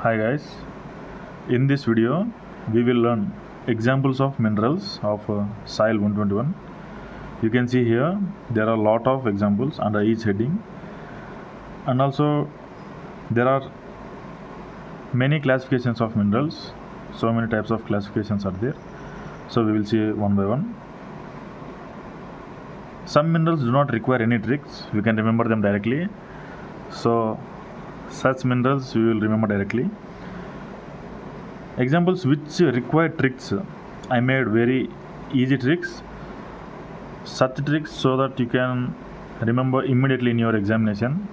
Hi guys, in this video we will learn examples of minerals of soil 121. You can see here there are a lot of examples under each heading, and also there are many classifications of minerals. So many types of classifications are there, so we will see one by one. Some minerals do not require any tricks, we can remember them directly. So such minerals we will remember directly. Examples which require tricks, I made very easy tricks, such tricks so that you can remember immediately in your examination,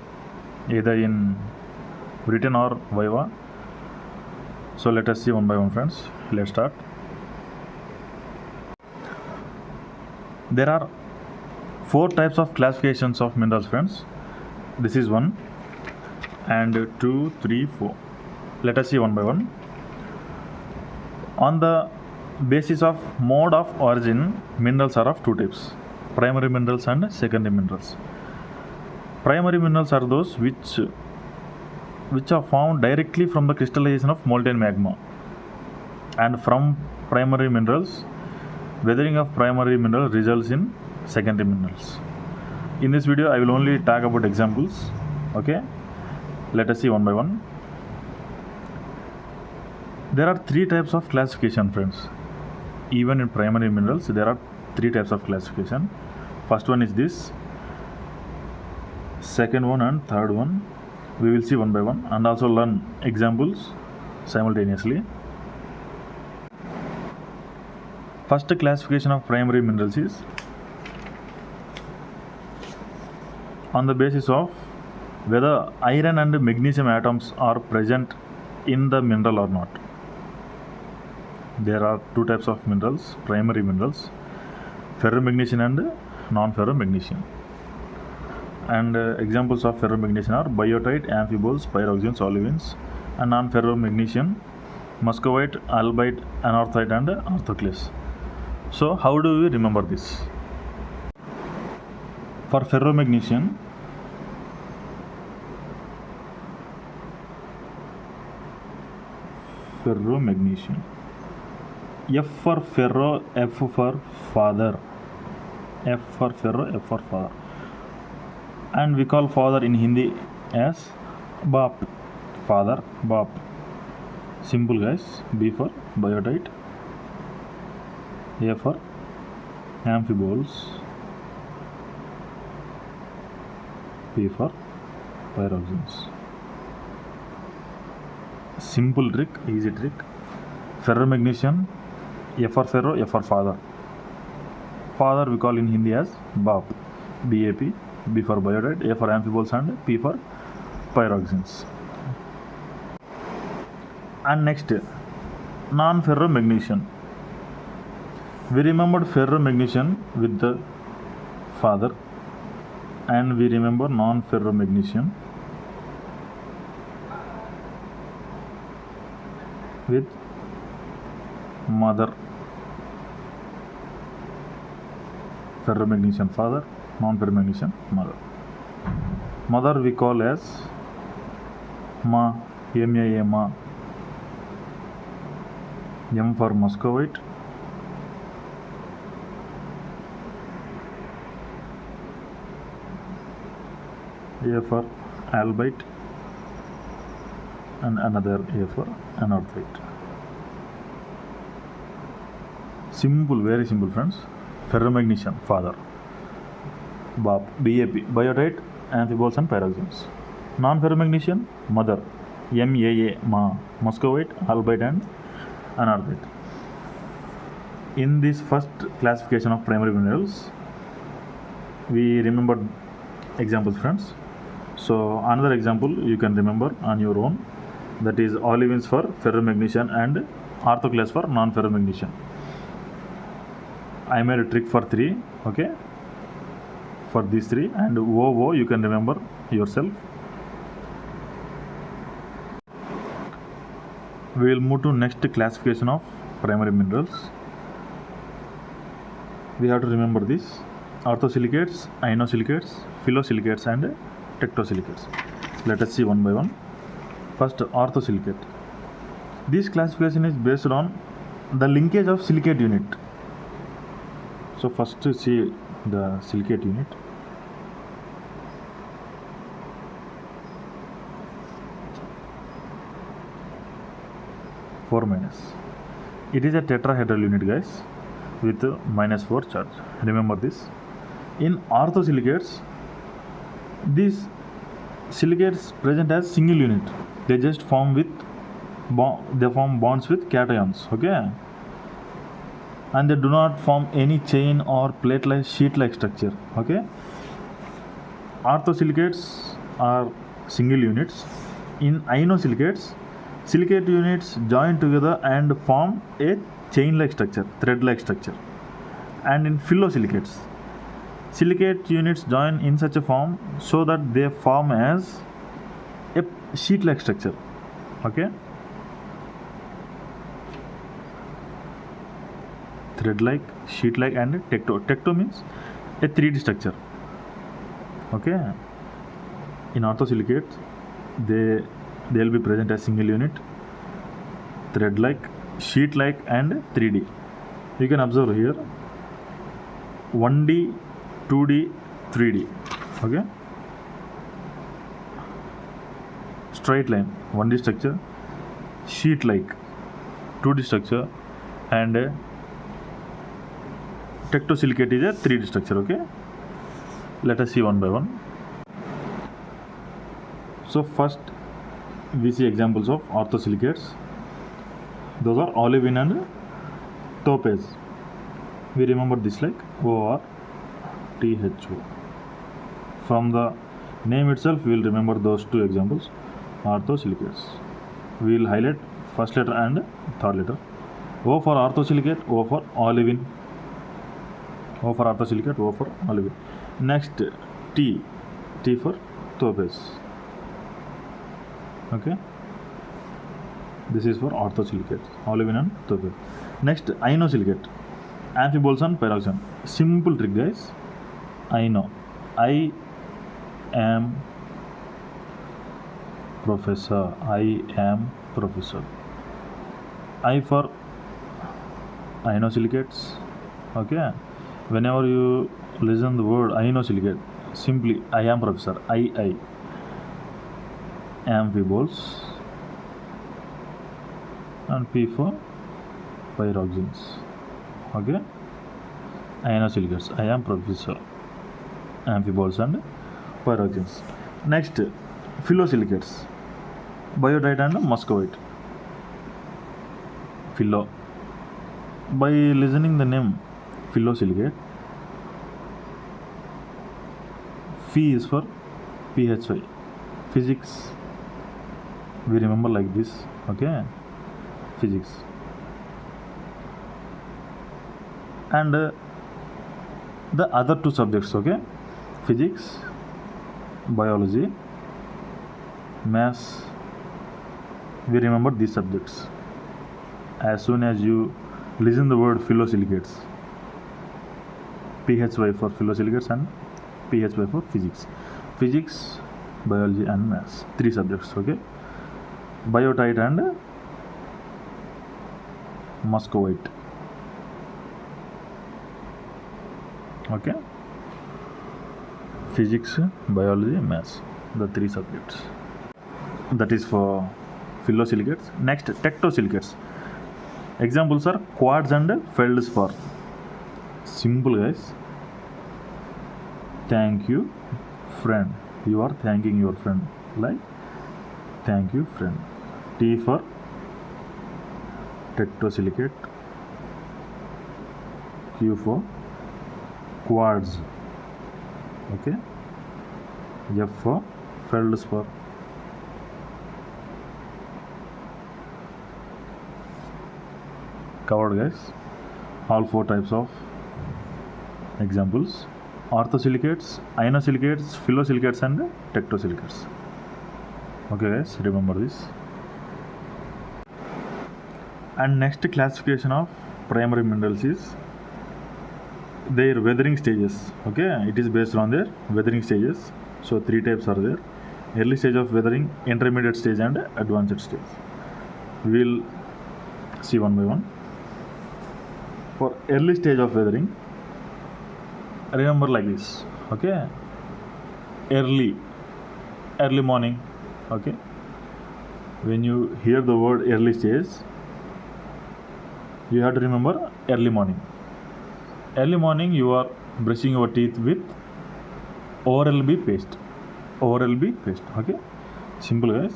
either in written or viva. So let us see one by one, friends. Let's start. There are 4 types of classifications of minerals, friends. This is 1 and 2, 3, 4. Let us see one by one. On the basis of mode of origin, minerals are of 2 types: primary minerals and secondary minerals. Primary minerals are those which are found directly from the crystallization of molten magma, and from primary minerals, weathering of primary mineral results in secondary minerals. In this video I will only talk about examples. Okay, let us see one by one. There are 3 types of classification, friends. Even in primary minerals there are 3 types of classification. First one is this, second one and third one. We will see one by one and also learn examples simultaneously. First classification of primary minerals is on the basis of whether iron and magnesium atoms are present in the mineral or not. There are 2 types of minerals, primary minerals: ferromagnesian and non-ferromagnesian. And examples of ferromagnesian are biotite, amphiboles, pyroxenes, olivines, and non-ferromagnesian muscovite, albite, anorthite, and orthoclase. So how do we remember this? For ferromagnesian, F for ferro, F for father. F for ferro, F for father. And we call father in Hindi as Bap. Father, Bap. Simple, guys. B for biotite, A for amphiboles, P for pyroxenes. Simple trick, easy trick. Ferromagnesian, F for ferro, F for father. Father we call in Hindi as Bap, BAP. B for biotite, A for amphiboles, and P for pyroxenes. And next, non-ferromagnesian. We remembered ferromagnesian with the father, and we remember non-ferromagnesian with mother. Ferromagnesian father, non-ferromagnesian mother. Mother we call as Ma, MAA, Ma. M for muscovite, A for albite, and another A for anorthite. Simple, very simple, friends. Ferromagnesian father, BAP, biotite, amphiboles, and pyroxenes. Non-ferromagnesian mother, MAA, Ma, muscovite, albite, and anorthite. In this first classification of primary minerals, we remembered examples, friends. So another example you can remember on your own, that is olivines for ferromagnesian and orthoclase for non-ferromagnesian. I made a trick for 3, okay, for these 3, and OO you can remember yourself. We will move to next classification of primary minerals. We have to remember this: orthosilicates, inosilicates, phyllosilicates, and tectosilicates. Let us see one by one. First, orthosilicate. This classification is based on the linkage of silicate unit. So first to see the silicate unit. Four minus. It is a tetrahedral unit, guys, with -4 charge. Remember this. In orthosilicates, these silicates present as single unit. They just form bonds with cations. Okay, and they do not form any chain or plate-like sheet-like structure. Okay, orthosilicates are single units. In inosilicates, silicate units join together and form a chain-like structure, thread-like structure. And in phyllosilicates, silicate units join in such a form so that they form as a sheet-like structure. Okay, thread-like, sheet-like, and tecto. Tecto means a 3D structure. Okay, in orthosilicates, they'll be present as single unit, thread-like, sheet-like, and 3D. You can observe here 1D, 2D, 3D. Okay, straight line, 1D structure, sheet-like, 2D structure, and tectosilicate is a 3D structure. Okay, let us see one by one. So first we see examples of orthosilicates. Those are olivine and topaz. We remember this like ORTHO. From the name itself, we will remember those two examples, orthosilicates. We will highlight first letter and third letter. O for orthosilicate, O for olivine. O for orthosilicate, O for olivine. Next, T for topaz. Okay, this is for orthosilicate, olivine and topaz. Next, inosilicates, amphibols, pyroxene. Simple trick, guys. I am professor. I for inosilicates. Okay, whenever you listen the word inosilicates, simply I am professor. I. Amphibols, and P for pyroxenes. Okay, inosilicates, I am professor, amphibols and pyroxenes. Next, phyllosilicates, biotite and muscovite. Phyllo. By listening the name phyllosilicate, Phi is for PHY, physics. We remember like this. Okay, physics. And the other two subjects, okay, physics, biology, maths. We remember these subjects. As soon as you listen the word phyllosilicates, PHY for phyllosilicates and PHY for physics. Physics, biology and maths, three subjects. Okay, biotite and muscovite. Okay, physics, biology, maths, the three subjects. That is for phyllosilicates. Next, tectosilicates. Examples are quartz and feldspar. Simple, guys. Thank you, friend. You are thanking your friend. Like, thank you, friend. T for tectosilicate. Q for quartz. Okay. F for feldspar. Covered, guys. All four types of examples: orthosilicates, inosilicates, phyllosilicates, and tectosilicates. Okay, guys, remember this. And next classification of primary minerals is their weathering stages. Okay, it is based on their weathering stages. So three types are there: early stage of weathering, intermediate stage, and advanced stage. We will See one by one. For early stage of weathering, remember like this. Okay, early morning. Okay, when you hear the word early stage, you have to remember early morning. Early morning, you are brushing your teeth with Oral-B paste. Oral-B paste. Okay, simple guys.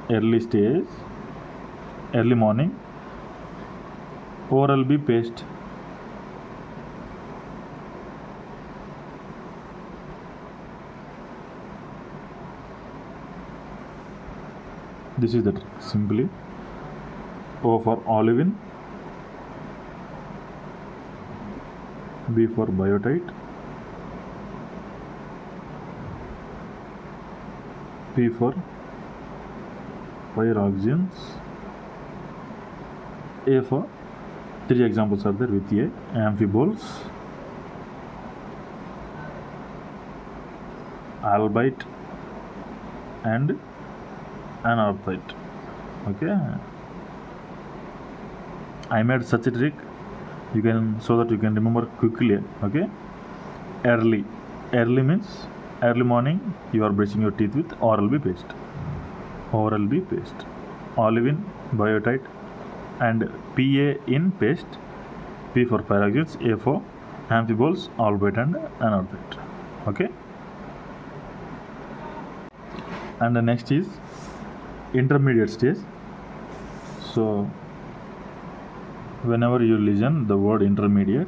Early stage, early morning, Oral-B paste. This is the trick. Simply O for olivine, B for biotite, P for pyroxenes, A for, three examples are there with A: amphiboles, albite, and anorthite. Okay, I made such a trick so that you can remember quickly. Okay, early means early morning, you are brushing your teeth with Oral-B paste. Oral-B paste, olivine, biotite, and PA in paste, P for pyroxenes, A for amphiboles, albite, and anorthite. Okay, and the next is intermediate stage. So whenever you listen the word intermediate,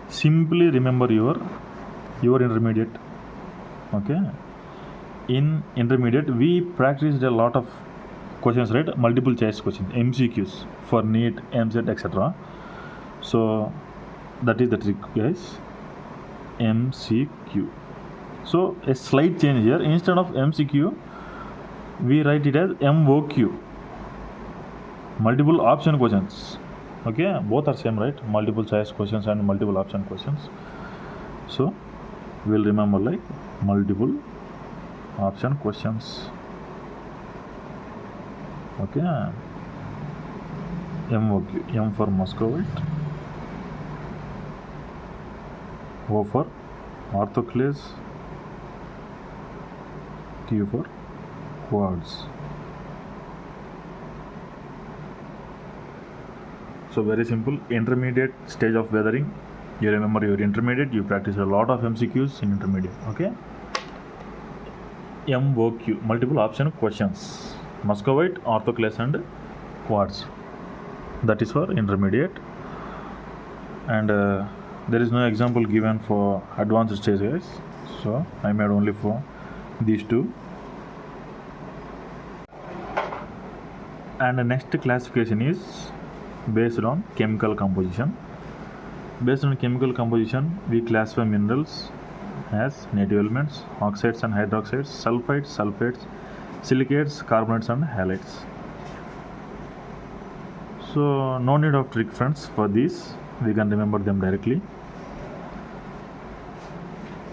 simply remember your intermediate. Okay, in intermediate we practiced a lot of questions, right? Multiple choice questions, MCQs for NEET, MCET, etc. So that is the trick, guys. MCQ. So a slight change here. Instead of MCQ, we write it as MOQ, multiple option questions. Okay, both are same, right? Multiple choice questions and multiple option questions. So we'll remember like multiple option questions. Okay, MOQ, M for muscovite, O for orthoclase, Q for quartz. So very simple. Intermediate stage of weathering, you remember your intermediate, you practice a lot of MCQs in intermediate. Okay, MOQ, multiple option questions, muscovite, orthoclase, and quartz. That is for intermediate. And there is no example given for advanced stage, guys, so I made only for these two. And the next classification is based on chemical composition. Based on chemical composition, we classify minerals as native elements, oxides and hydroxides, sulfides, sulfates, silicates, carbonates, and halides. So no need of trick, friends, for these. We can remember them directly.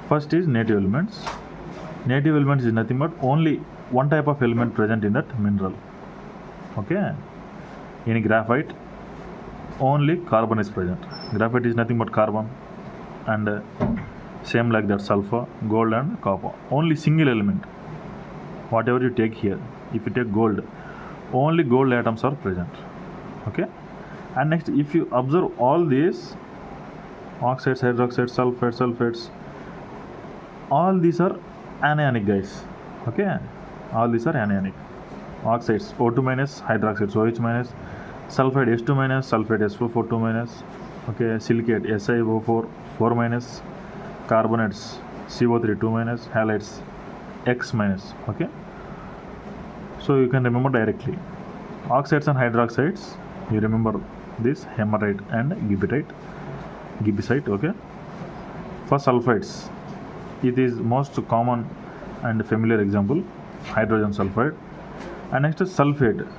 First is native elements. Native elements is nothing but only one type of element present in that mineral. Okay, in graphite, only carbon is present. Graphite is nothing but carbon, and same like that sulfur, gold, and copper. Only single element. Whatever you take here, if you take gold, only gold atoms are present. Okay, and next, if you observe all these oxides, hydroxides, sulfates, all these are anionic, guys. Okay, all these are anionic. Oxides O2 minus, hydroxides OH minus, sulfide S2 minus, sulfate SO4 2 minus. Okay, silicate SiO4 4 minus, carbonates CO3 2 minus, halides X minus. Okay, so you can remember directly. Oxides and hydroxides, you remember this hematite and gibbsite. Okay, for sulfides, it is most common and familiar example, hydrogen sulfide. And next is sulfate.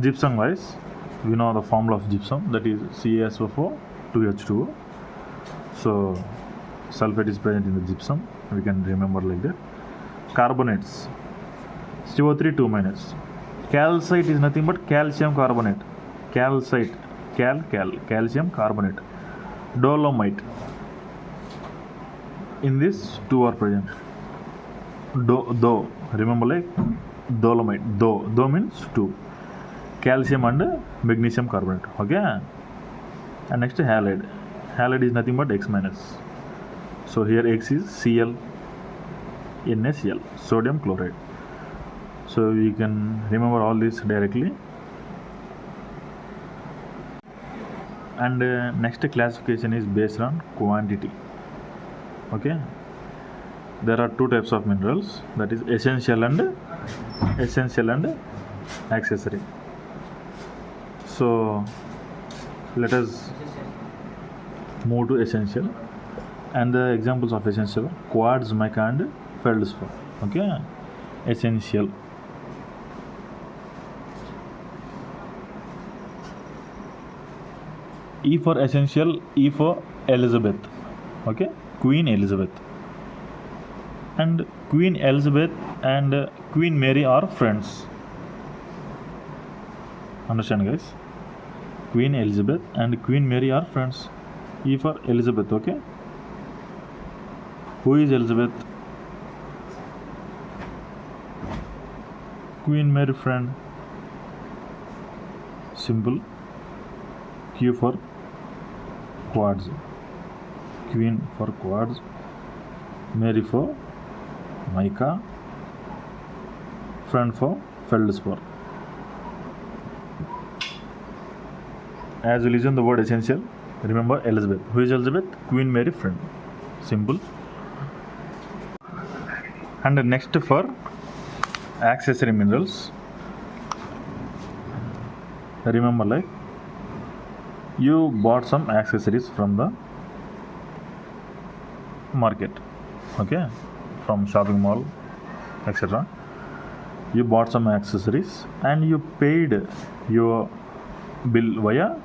Gypsum wise, we know the formula of gypsum, that is CaSO4 2H2O. So sulfate is present in the gypsum, we can remember like that. Carbonates CO3 2 minus, Calcite is nothing but calcium carbonate. Calcite, calcium carbonate. Dolomite. In this, two are present. Remember, like dolomite. Do means two. Calcium and magnesium carbonate. Okay. And next, halide. Halide is nothing but X minus. So here X is Cl, NaCl, sodium chloride. So you can remember all this directly. And next classification is based on quantity. Okay, there are two types of minerals, that is essential and accessory. So let us move to essential, and the examples of essential: quartz, mica, and feldspar. Okay, essential. E for essential, E for Elizabeth. Okay, Queen Elizabeth. And Queen Elizabeth and Queen Mary are friends. Understand, guys? Queen Elizabeth and Queen Mary are friends. E for Elizabeth. Okay. Who is Elizabeth? Queen Mary friend. Symbol Q for quartz. Queen for quartz, Mary for mica, friend for feldspar. As you listen the word essential, remember Elizabeth. Who is Elizabeth? Queen Mary friend. Simple. And next for accessory minerals, remember, like you bought some accessories from the market, okay, from shopping mall, etc. You bought some accessories and you paid your bill via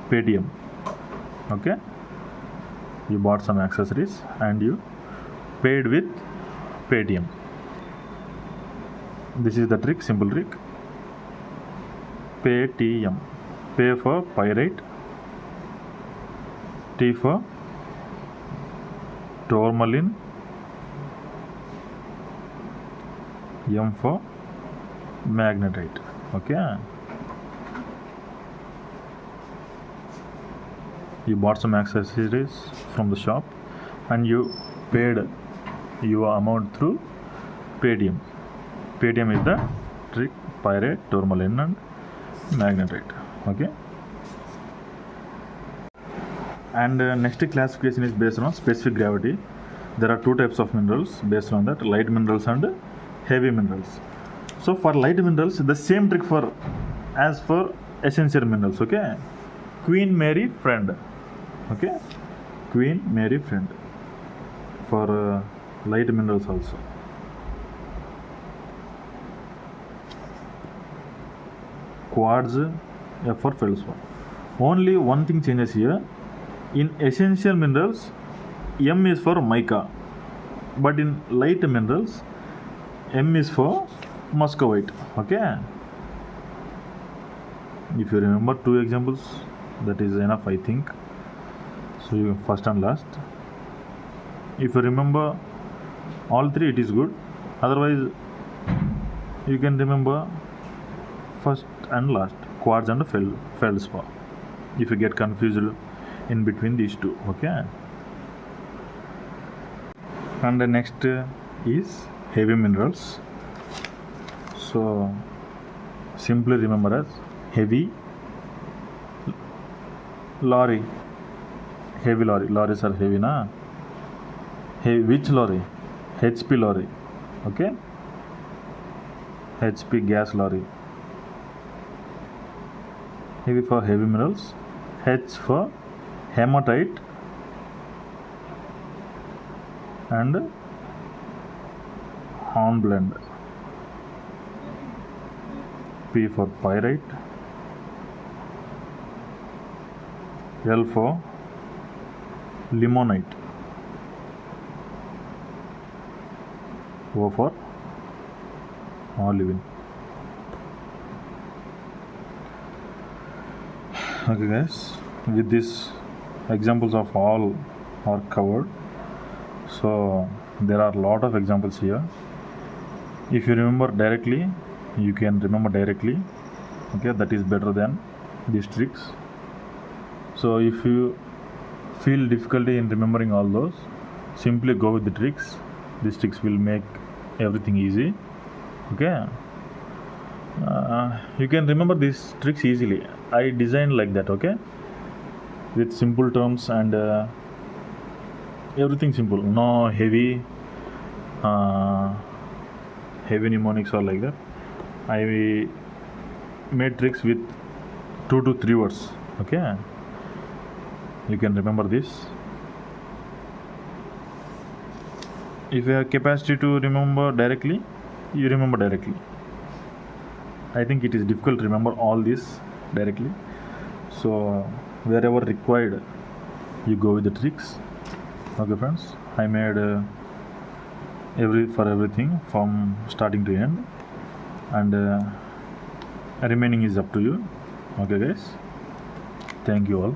Paytm. Okay, you bought some accessories and you paid with Paytm. This is the trick, simple trick. Paytm. Pay for pyrite, T for tourmaline, M for magnetite. Okay, you bought some accessories from the shop and you paid your amount through Paytm. Paytm is the trick: pyrite, tourmaline, and magnetite. Okay. And next classification is based on specific gravity. There are two types of minerals based on that: light minerals and heavy minerals. So for light minerals, the same trick for as for essential minerals. Okay, Queen Mary friend. Okay, Queen Mary friend for light minerals also. Quartz, F for feldspar. Only one thing changes here. In essential minerals, M is for mica, but in light minerals, M is for muscovite. Okay, if you remember two examples, that is enough, I think. So you first and last. If you remember all three, it is good. Otherwise, you can remember first and last, quartz and feldspar, if you get confused in between these two. Okay, and the next is heavy minerals. So simply remember as heavy lorry. Heavy lorry. Lorries are heavy, na? Heavy, which lorry? HP lorry. Okay, HP gas lorry. Heavy for heavy minerals. H for hematite and hornblende. P for pyrite. L for limonite. O for olivine. Okay guys, with this examples of all are covered, so there are a lot of examples here. If you remember directly, you can remember directly. Okay, that is better than these tricks. So if you feel difficulty in remembering all those, simply go with the tricks. These tricks will make everything easy. Okay, you can remember these tricks easily. I designed like that. Okay, with simple terms and everything simple, no uh, heavy mnemonics or like that. I made tricks with 2 to 3 words. Okay, you can remember this. If you have capacity to remember directly, you remember directly. I think it is difficult to remember all this directly, so wherever required, you go with the tricks. Okay friends, I made everything from starting to end, and remaining is up to you. Okay guys, thank you all.